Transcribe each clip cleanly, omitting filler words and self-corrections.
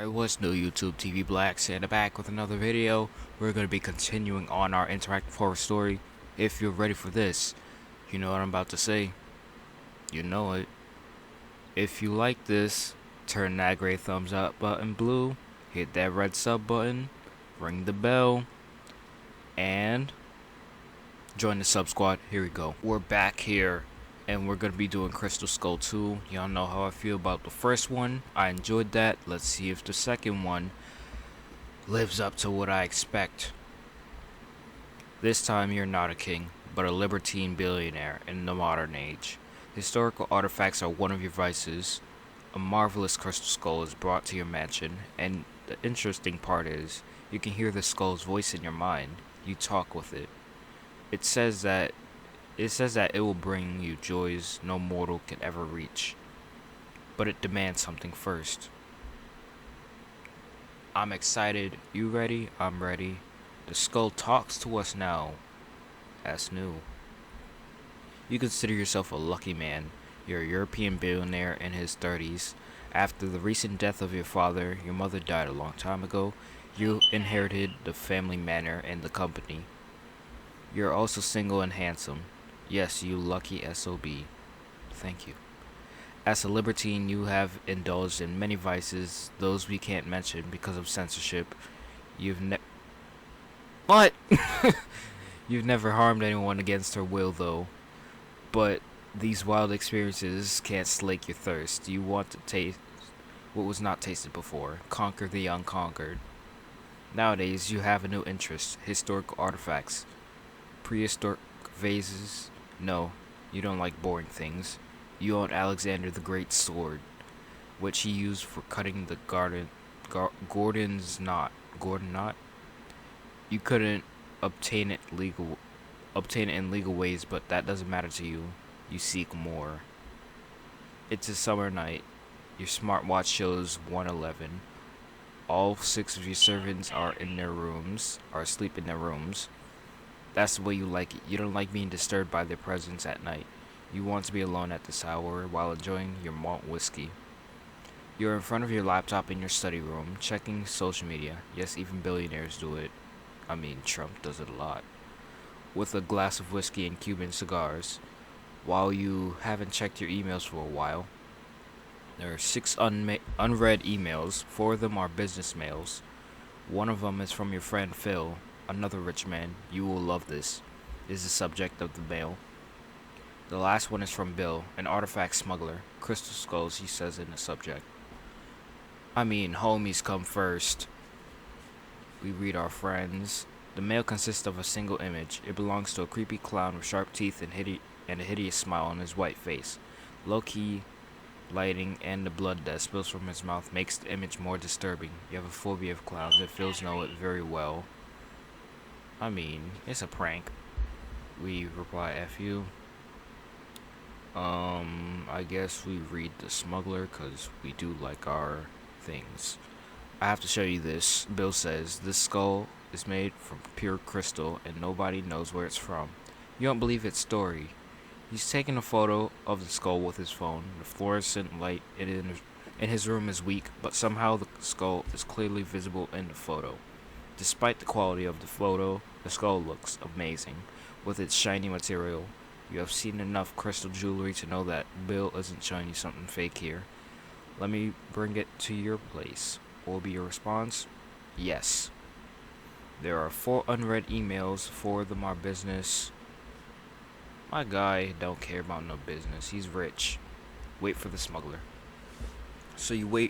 Alright, what's new YouTube TV Black? Sanda back with another video. We're going to be continuing on our interactive horror story. If you're ready for this, you know what I'm about to say. You know it. If you like this, turn that gray thumbs up button blue, hit that red sub button, ring the bell, and join the sub squad. Here we go. We're back here. And we're going to be doing Crystal Skull 2. Y'all know how I feel about the first one. I enjoyed that. Let's see if the second one lives up to what I expect. This time you're not a king, but a libertine billionaire in the modern age. Historical artifacts are one of your vices. A marvelous crystal skull is brought to your mansion, and the interesting part is, you can hear the skull's voice in your mind. You talk with it. It says that it will bring you joys no mortal can ever reach. But it demands something first. I'm excited. You ready? I'm ready. The skull talks to us now. That's new. You consider yourself a lucky man. You're a European billionaire in his 30s. After the recent death of your father, your mother died a long time ago. You inherited the family manor and the company. You're also single and handsome. Yes, you lucky SOB. Thank you. As a libertine, you have indulged in many vices, those we can't mention because of censorship. What? You've never harmed anyone against her will, though. But these wild experiences can't slake your thirst. You want to taste what was not tasted before. Conquer the unconquered. Nowadays, you have a new interest: historical artifacts, prehistoric vases. No, you don't like boring things. You own Alexander the Great's sword, which he used for cutting the Gordon's knot. Gordon knot? You couldn't obtain it in legal ways, but that doesn't matter to you. You seek more. It's a summer night. Your smartwatch shows 1:11. All 6 of your servants are asleep in their rooms. That's the way you like it. You don't like being disturbed by their presence at night. You want to be alone at this hour while enjoying your malt whiskey. You're in front of your laptop in your study room, checking social media. Yes, even billionaires do it. I mean, Trump does it a lot. With a glass of whiskey and Cuban cigars. While you haven't checked your emails for a while. There are 6 unread emails. 4 of them are business mails. One of them is from your friend Phil, another rich man. You will love this, is the subject of the mail. The last one is from Bill, an artifact smuggler. Crystal skulls, he says in the subject. I mean, homies come first. We read our friends. The mail consists of a single image. It belongs to a creepy clown with sharp teeth and a hideous smile on his white face. Low-key lighting and the blood that spills from his mouth makes the image more disturbing. You have a phobia of clowns, and Phil's know it very well. I mean, it's a prank. We reply, F you. I guess we read the smuggler, because we do like our things. I have to show you this. Bill says, this skull is made from pure crystal, and nobody knows where it's from. You don't believe its story. He's taken a photo of the skull with his phone. The fluorescent light in his room is weak, but somehow the skull is clearly visible in the photo. Despite the quality of the photo, the skull looks amazing, with its shiny material. You have seen enough crystal jewelry to know that Bill isn't showing you something fake here. Let me bring it to your place. What will be your response? Yes. There are 4 unread emails. 4 of them are business. My guy don't care about no business. He's rich. Wait for the smuggler. So you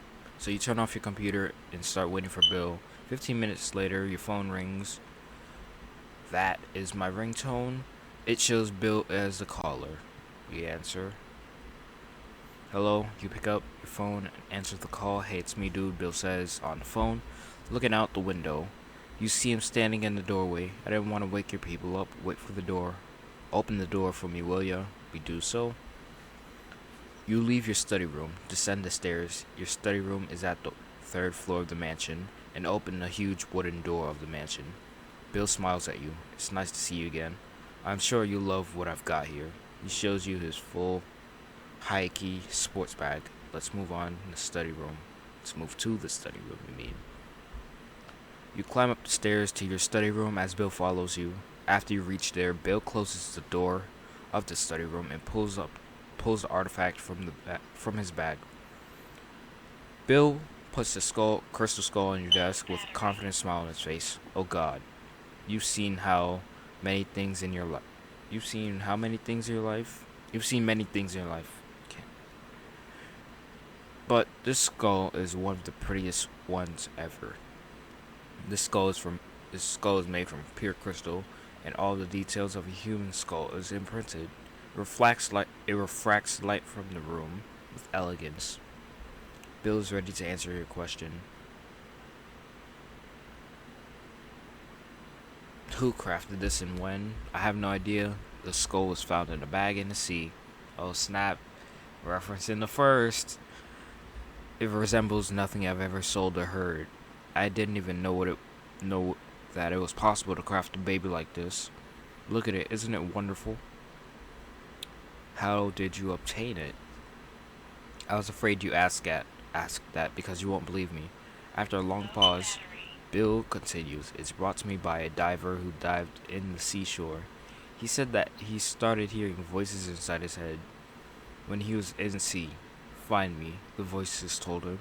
turn off your computer and start waiting for Bill. 15 minutes later, your phone rings. That is my ringtone. It shows Bill as the caller. We answer. Hello, you pick up your phone and answer the call. Hey, it's me, dude, Bill says on the phone. Looking out the window. You see him standing in the doorway. I didn't want to wake your people up. Wait for the door. Open the door for me, will ya? We do so. You leave your study room, descend the stairs. Your study room is at the 3rd floor of the mansion, and open the huge wooden door of the mansion. Bill smiles at you. It's nice to see you again. I'm sure you love what I've got here. He shows you his full high-key sports bag. Let's move on in the study room. Let's move to the study room, you mean. You climb up the stairs to your study room as Bill follows you. After you reach there, Bill closes the door of the study room and pulls the artifact from his bag. Bill puts the crystal skull on your desk with a confident smile on his face. Oh God, you've seen how many things in your life. You've seen how many things in your life? You've seen many things in your life. Okay. But this skull is one of the prettiest ones ever. This skull is made from pure crystal, and all the details of a human skull is imprinted. It refracts light from the room with elegance. Bill is ready to answer your question. Who crafted this and when? I have no idea. The skull was found in a bag in the sea. Oh snap. Referencing the first. It resembles nothing I've ever sold or heard. I didn't even know that it was possible to craft a baby like this. Look at it, isn't it wonderful? How did you obtain it? I was afraid you asked that because you won't believe me. After a long pause, Bill continues. It's brought to me by a diver who dived in the seashore. He said that he started hearing voices inside his head when he was in the sea. Find me, the voices told him.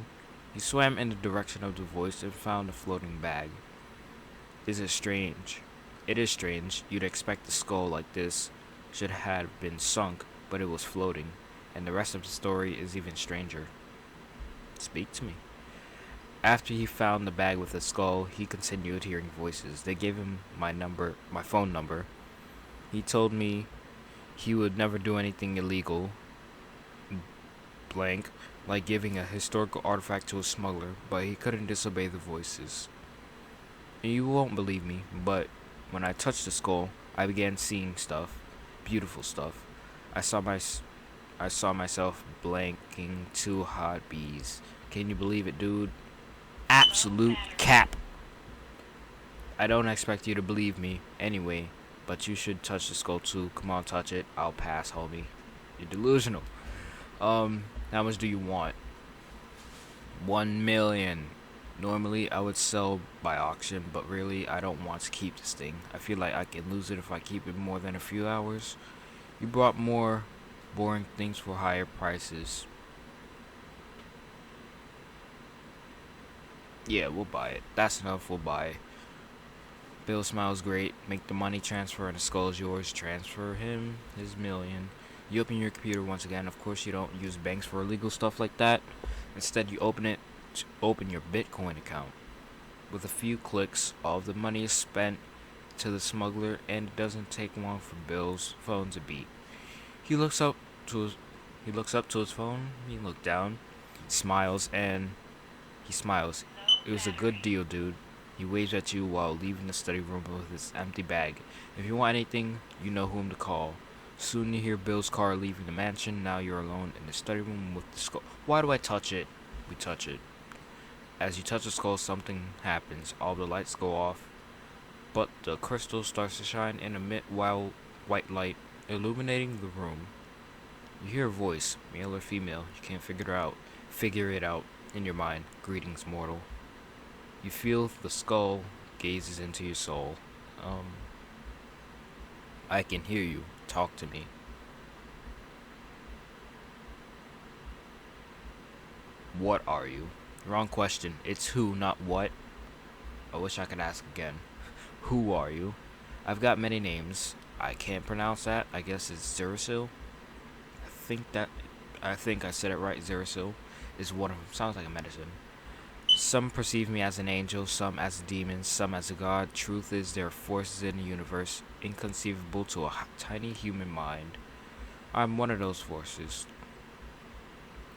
He swam in the direction of the voice and found a floating bag. Is it strange? It is strange. You'd expect a skull like this should have been sunk, but it was floating. And the rest of the story is even stranger. Speak to me. After he found the bag with the skull, he continued hearing voices. They gave him my phone number. He told me he would never do anything illegal, blank, like giving a historical artifact to a smuggler, but he couldn't disobey the voices. And you won't believe me, but when I touched the skull, I began seeing stuff, beautiful stuff. I saw myself blanking 2 hot bees. Can you believe it, dude? Absolute cap. I don't expect you to believe me anyway, but you should touch the skull too. Come on, touch it. I'll pass, homie. You're delusional. How much do you want? 1 million. Normally, I would sell by auction, but really, I don't want to keep this thing. I feel like I can lose it if I keep it more than a few hours. You brought more boring things for higher prices. Yeah, we'll buy it. That's enough, we'll buy it. Bill smiles great. Make the money transfer and the skull is yours. Transfer him his million. You open your computer once again. Of course, you don't use banks for illegal stuff like that. Instead, you open it to open your Bitcoin account. With a few clicks, all of the money is spent to the smuggler, and it doesn't take long for Bill's phone to beep. He looks up to his phone. He looks down, smiles, and he smiles. It was a good deal, dude. He waves at you while leaving the study room with his empty bag. If you want anything, you know whom to call. Soon you hear Bill's car leaving the mansion. Now you're alone in the study room with the skull. Why do I touch it? We touch it. As you touch the skull, something happens. All the lights go off, but the crystal starts to shine in a white light, illuminating the room. You hear a voice, male or female. You can't figure it out in your mind. Greetings, mortal. You feel the skull gazes into your soul. I can hear you. Talk to me. What are you? Wrong question. It's who, not what. I wish I could ask again. Who are you? I've got many names. I can't pronounce that. I guess it's Zerasil. I think I said it right. Zerasil is one of them. Sounds like a medicine. Some perceive me as an angel, some as a demon, some as a god. Truth is, there are forces in the universe inconceivable to a tiny human mind. I'm one of those forces.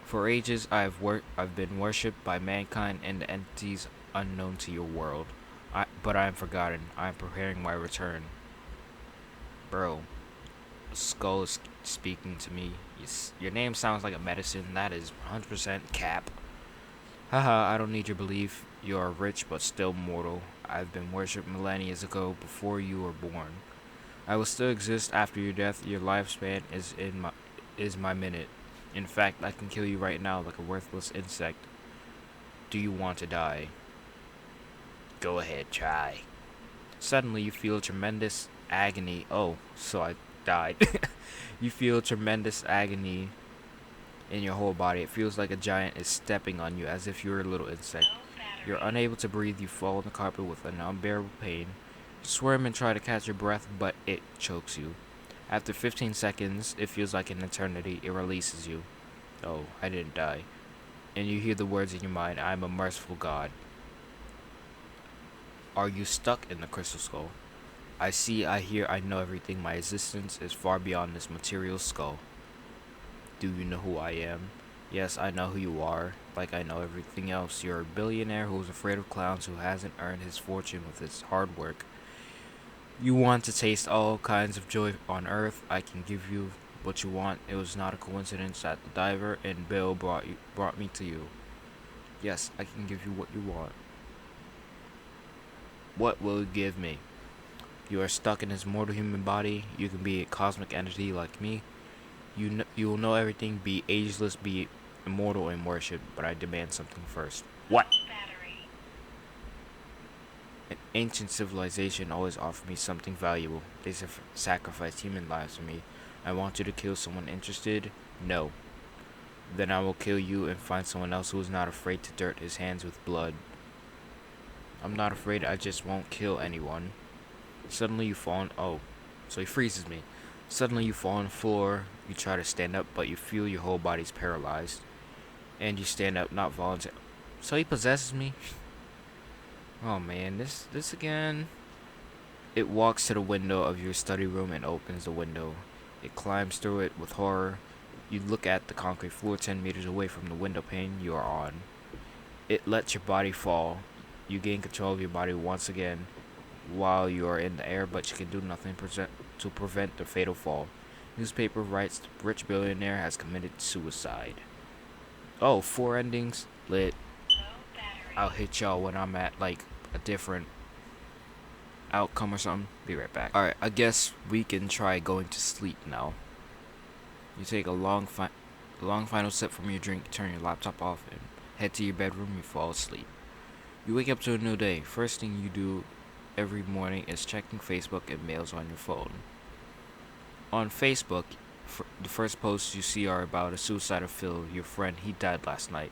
For ages, I've been worshipped by mankind and the entities unknown to your world. But I am forgotten. I am preparing my return. Bro, the skull is speaking to me. Your name sounds like a medicine. That is 100% cap. Haha, I don't need your belief. You are rich but still mortal. I've been worshipped millennia ago before you were born. I will still exist after your death. Your lifespan is my minute. In fact, I can kill you right now like a worthless insect. do you want to die? Go ahead, try. Suddenly, you feel tremendous agony. Oh, so I died. You feel tremendous agony in your whole body. It feels like a giant is stepping on you as if you were a little insect. You're unable to breathe. You fall on the carpet with an unbearable pain. You squirm and try to catch your breath, but it chokes you. After 15 seconds, it feels like an eternity. It releases you. Oh, I didn't die. And you hear the words in your mind, I am a merciful God. Are you stuck in the crystal skull? I see, I hear, I know everything. My existence is far beyond this material skull. Do you know who I am? Yes, I know who you are. Like I know everything else. You're a billionaire who's afraid of clowns, who hasn't earned his fortune with his hard work. You want to taste all kinds of joy on earth. I can give you what you want. It was not a coincidence that the diver and Bill brought me to you. Yes, I can give you what you want. What will you give me? You are stuck in this mortal human body. You can be a cosmic entity like me. You will know everything, be ageless, be immortal and worship, but I demand something first. What? An ancient civilization always offered me something valuable. They sacrificed human lives for me. I want you to kill someone interested? No. Then I will kill you and find someone else who is not afraid to dirt his hands with blood. I'm not afraid, I just won't kill anyone. Suddenly you fall on... Oh, so he freezes me. Suddenly you fall on the floor. You try to stand up, but you feel your whole body's paralyzed. And you stand up, not voluntarily. So he possesses me? Oh man, this again. It walks to the window of your study room and opens the window. It climbs through it with horror. You look at the concrete floor 10 meters away from the window pane you are on. It lets your body fall. You gain control of your body once again while you are in the air, but you can do nothing to prevent the fatal fall. Newspaper writes the rich billionaire has committed suicide. Oh, 4 endings? Lit. I'll hit y'all when I'm at like a different outcome or something. Be right back. Alright, I guess we can try going to sleep now. You take a long final sip from your drink, turn your laptop off, and head to your bedroom. You fall asleep. You wake up to a new day. First thing you do every morning is checking Facebook and mails on your phone. On Facebook, the first posts you see are about a suicide of Phil, your friend. He died last night.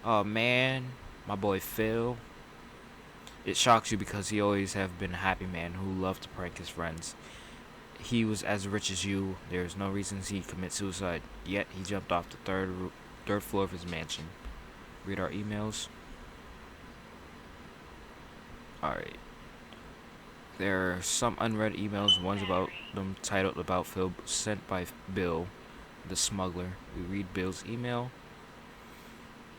Oh man, my boy Phil. It shocks you because he always have been a happy man who loved to prank his friends. He was as rich as you. There is no reason he commit suicide, yet he jumped off the third floor of his mansion. Read our emails. Alright. There are some unread emails. One's about them titled About Phil, sent by Bill, the smuggler. We read Bill's email.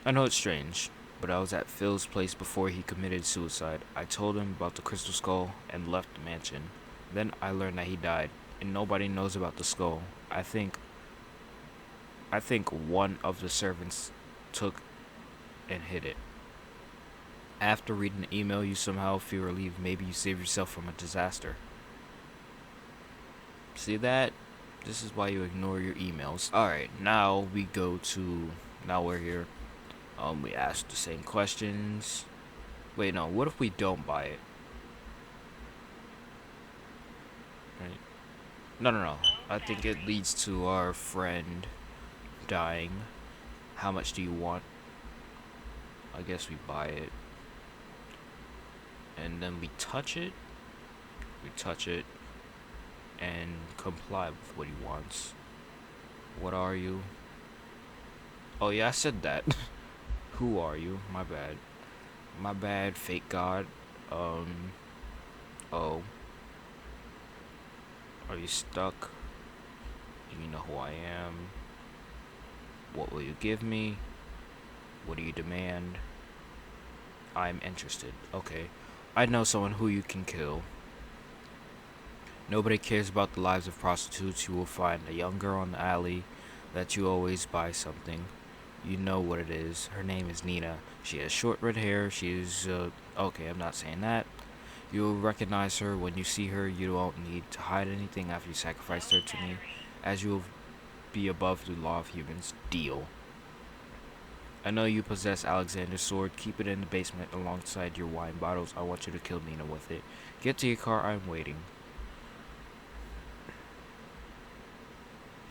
I know it's strange, but I was at Phil's place before he committed suicide. I told him about the crystal skull and left the mansion. Then I learned that he died, and nobody knows about the skull. I think one of the servants took and hid it. After reading the email, you somehow feel relieved. Maybe you saved yourself from a disaster. See that? This is why you ignore your emails. Alright, now we're here. We ask the same questions. Wait, no, what if we don't buy it? Right. No. I think it leads to our friend dying. How much do you want? I guess we buy it. And then we touch it. And comply with what he wants. What are you? Oh yeah, I said that. Who are you? My bad, fake god. Oh. Are you stuck? Do you know who I am? What will you give me? What do you demand? I'm interested. Okay. I know someone who you can kill. Nobody cares about the lives of prostitutes. You will find a young girl in the alley that you always buy something. You know what it is. Her name is Nina. She has short red hair. She's, okay, I'm not saying that. You'll recognize her when you see her. You don't need to hide anything after you sacrificed her to me, as you will be above the law of humans. Deal. I know you possess Alexander's sword. Keep it in the basement alongside your wine bottles. I want you to kill Nina with it. Get to your car. I'm waiting.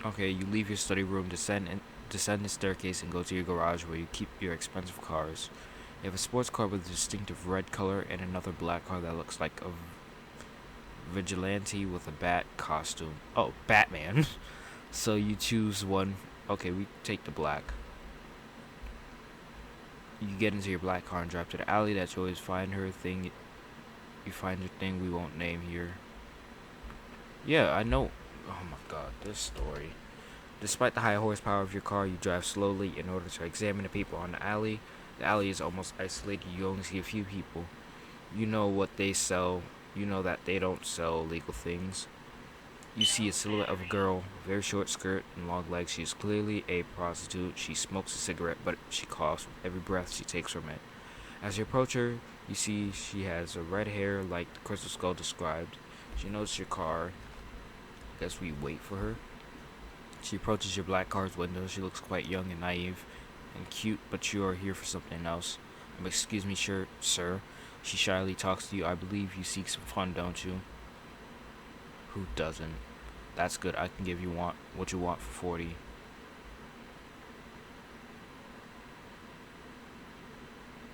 Okay, you leave your study room, descend the staircase, and go to your garage where you keep your expensive cars. You have a sports car with a distinctive red color and another black car that looks like a vigilante with a bat costume. Oh, Batman. So you choose one. Okay, we take the black. You get into your black car and drive to the alley. That's always find her thing. You find your thing we won't name here. Yeah, I know. Oh my god, this story. Despite the high horsepower of your car, you drive slowly in order to examine the people on the alley. The alley is almost isolated. You only see a few people. You know what they sell. You know that they don't sell illegal things. You see a silhouette of a girl, very short skirt and long legs. She is clearly a prostitute. She smokes a cigarette, but she coughs with every breath she takes from it. As you approach her, you see she has a red hair like the Crystal Skull described. She notices your car. Guess we wait for her. She approaches your black car's window. She looks quite young and naive and cute, but you are here for something else. Excuse me, sir. She shyly talks to you. I believe you seek some fun, don't you? Who doesn't? That's good. I can give you what you want for 40.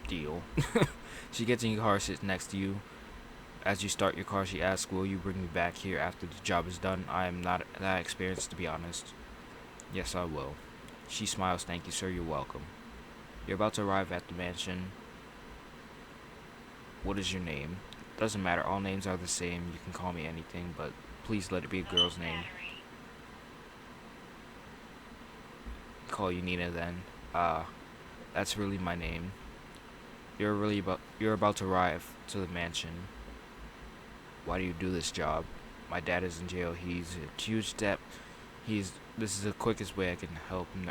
Deal. She gets in your car, sits next to you. As you start your car, she asks, will you bring me back here after the job is done? I am not that experienced, to be honest. Yes, I will. She smiles. Thank you, sir. You're welcome. You're about to arrive at the mansion. What is your name? Doesn't matter. All names are the same. You can call me anything, but please let it be a girl's name. Call you Nina then. That's really my name. You're about to arrive to the mansion. Why do you do this job? My dad is in jail. He's a huge debt. This is the quickest way I can help him.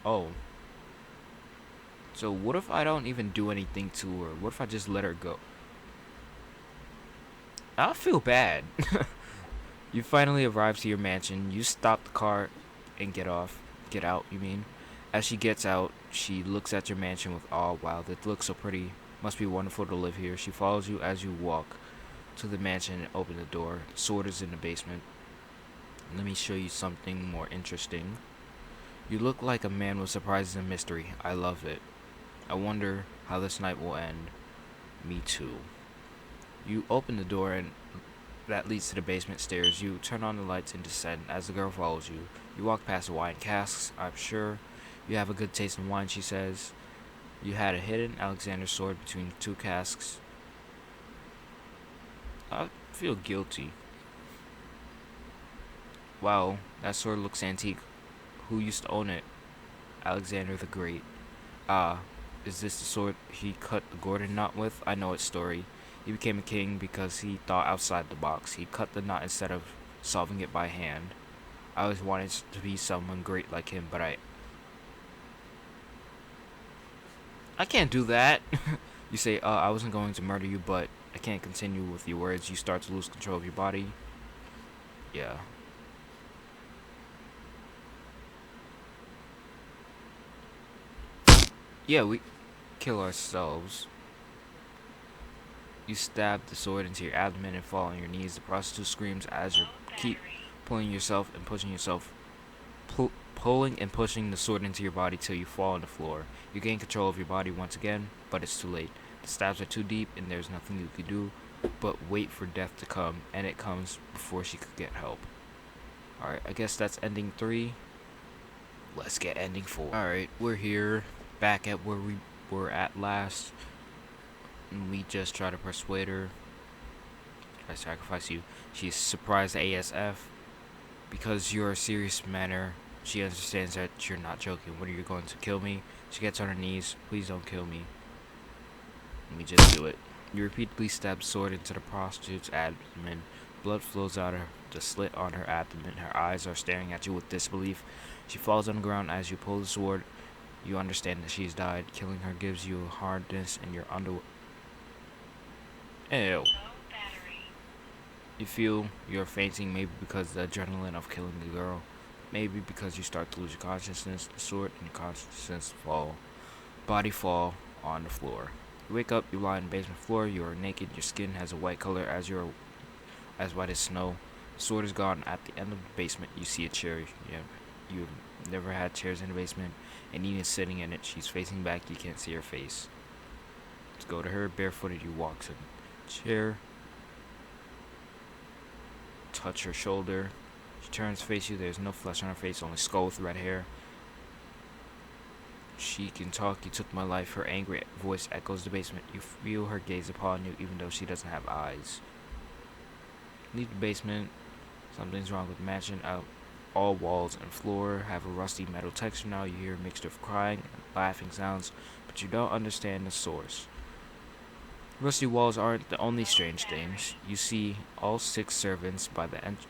Oh. So what if I don't even do anything to her? What if I just let her go? I feel bad. You finally arrive to your mansion. You stop the car and get out, you mean. As she gets out, she looks at your mansion with awe. Wow, that looks so pretty. Must be wonderful to live here. She follows you as you walk to the mansion and open the door. The sword is in the basement. Let me show you something more interesting. You look like a man with surprises and mystery. I love it. I wonder how this night will end. Me too. You open the door and that leads to the basement stairs. You turn on the lights and descend as the girl follows you. You walk past the wine casks. I'm sure you have a good taste in wine, she says. You had a hidden Alexander sword between two casks. I feel guilty. Wow, that sword looks antique. Who used to own it? Alexander the Great. Is this the sword he cut the Gordon knot with? I know its story. He became a king because he thought outside the box. He cut the knot instead of solving it by hand. I always wanted to be someone great like him, but I can't do that. You say, I wasn't going to murder you, but I can't continue with your words. You start to lose control of your body. Yeah. Yeah, we kill ourselves. You stab the sword into your abdomen and fall on your knees. The prostitute screams as you keep pulling yourself and pushing yourself, pulling and pushing the sword into your body till you fall on the floor. You gain control of your body once again, but it's too late. The stabs are too deep and there's nothing you can do but wait for death to come, and it comes before she could get help. Alright, I guess that's ending 3. Let's get ending 4. Alright, we're here, back at where we were at last. And we just try to persuade her. I sacrifice you. She's surprised ASF. Because you're a serious manner, she understands that you're not joking. What are you going to kill me? She gets on her knees. Please don't kill me. Let me just do it. You repeatedly stab the sword into the prostitute's abdomen. Blood flows out of the slit on her abdomen. Her eyes are staring at you with disbelief. She falls on the ground as you pull the sword. You understand that she's died. Killing her gives you a hardness in your underwear. Ew. You feel you're fainting, maybe because of the adrenaline of killing the girl. Maybe because you start to lose your consciousness. The sword and consciousness fall. Body fall on the floor. You wake up, you lie on the basement floor, you are naked, your skin has a white color as white as snow. The sword is gone. At the end of the basement, you see a chair. You've never had chairs in the basement, and Nina's sitting in it. She's facing back, you can't see her face. Let's go to her, barefooted, you walk to the chair, touch her shoulder. She turns to face you, there's no flesh on her face, only skull with red hair. She can talk, you took my life. Her angry voice echoes the basement. You feel her gaze upon you, even though she doesn't have eyes. Leave the basement. Something's wrong with the mansion. All walls and floor have a rusty metal texture now. You hear a mixture of crying and laughing sounds, but you don't understand the source. Rusty walls aren't the only strange things. You see all 6 servants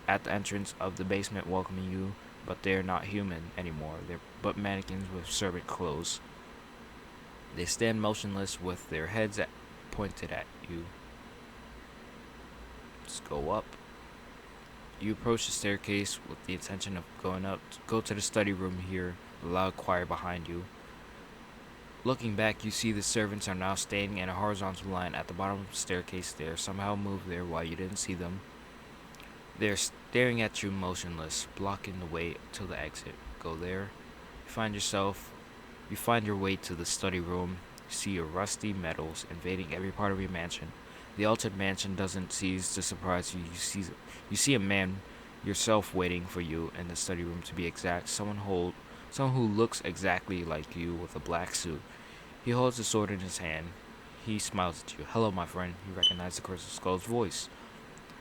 at the entrance of the basement welcoming you, but they're not human anymore. They're but mannequins with servant clothes. They stand motionless with their heads pointed at you. Let's go up. You approach the staircase with the intention of going up. Go to the study room, hear a loud choir behind you. Looking back, you see the servants are now standing in a horizontal line at the bottom of the staircase. They are somehow moved there while you didn't see them. They're staring at you motionless, blocking the way to the exit. Go there. You find your way to the study room. You see your rusty metals invading every part of your mansion. The altered mansion doesn't cease to surprise you. You see a man yourself waiting for you in the study room, to be exact. Someone who looks exactly like you with a black suit. He holds the sword in his hand. He smiles at you. Hello, my friend. You recognize the Crystal Skull's voice.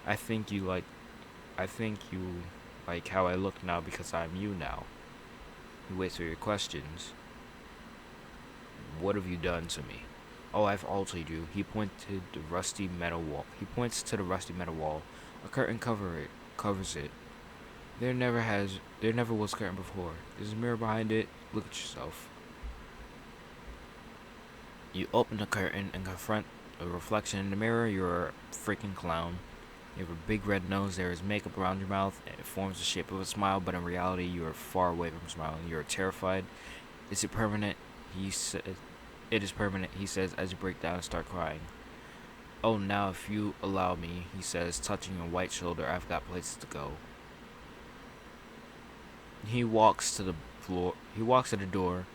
I think you like how I look now because I'm you now. He waits for your questions. What have you done to me? Oh, I've altered you. He points to the rusty metal wall. A curtain covers it. There never was a curtain before. There's a mirror behind it. Look at yourself. You open the curtain and confront a reflection in the mirror. You're a freaking clown. You have a big red nose. There is makeup around your mouth. And it forms the shape of a smile, but in reality, you are far away from smiling. You are terrified. Is it permanent? It is permanent, he says as you break down and start crying. Oh, now if you allow me, he says, touching your white shoulder. I've got places to go. He walks to the door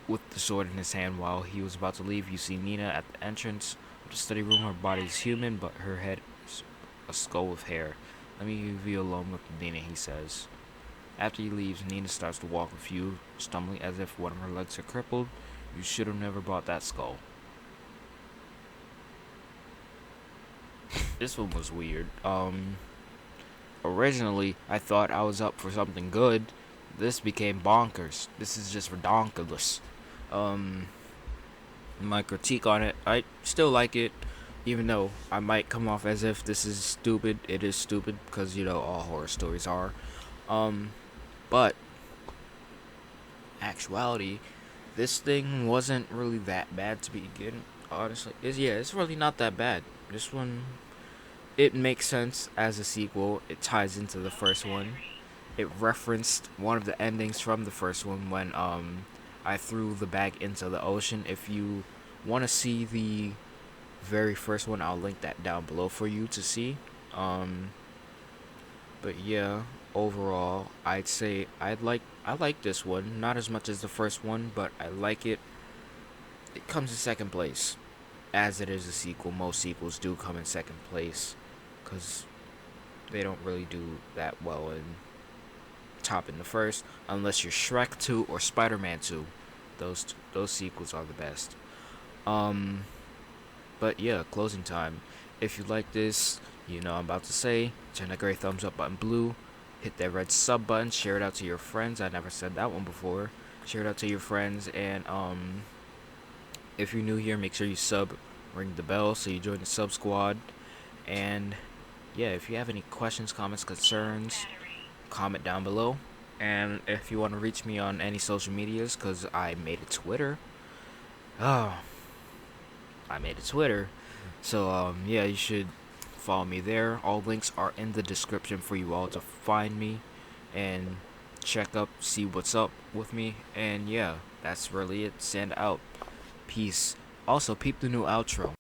with the sword in his hand. While he was about to leave, you see Nina at the entrance of the study room. Her body is human, but her head is a skull with hair. Let me leave you alone with Nina, he says. After he leaves, Nina starts to walk with you, stumbling as if one of her legs are crippled. You should have never bought that skull. This one was weird. Originally, I thought I was up for something good. This became bonkers. This is just redonkulous. My critique on it, I still like it, even though I might come off as if this is stupid. It is stupid, because, all horror stories are. But, actuality, this thing wasn't really that bad to begin. Honestly, it's really not that bad. This one, it makes sense as a sequel. It ties into the first one. It referenced one of the endings from the first one when I threw the bag into the ocean. If you want to see the very first one, I'll link that down below for you to see. But yeah, overall, I'd say I like this one, not as much as the first one, but I like it. It comes in second place, as it is a sequel. Most sequels do come in second place, because they don't really do that well in topping the first, unless you're Shrek 2 or Spider-Man 2. Those sequels are the best. But yeah, closing time. If you like this, I'm about to say, turn that great thumbs up button blue, hit that red sub button, share it out to your friends. I never said that one before. Share it out to your friends, and if you're new here, make sure you sub, ring the bell so you join the sub squad. And yeah, if you have any questions, comments, concerns, comment down below. And if you want to reach me on any social medias, because I made a Twitter. So yeah, you should follow me there. All links are in the description for you all to find me. And check up, see what's up with me, and yeah, that's really it. Send out. Peace. Also, peep the new outro.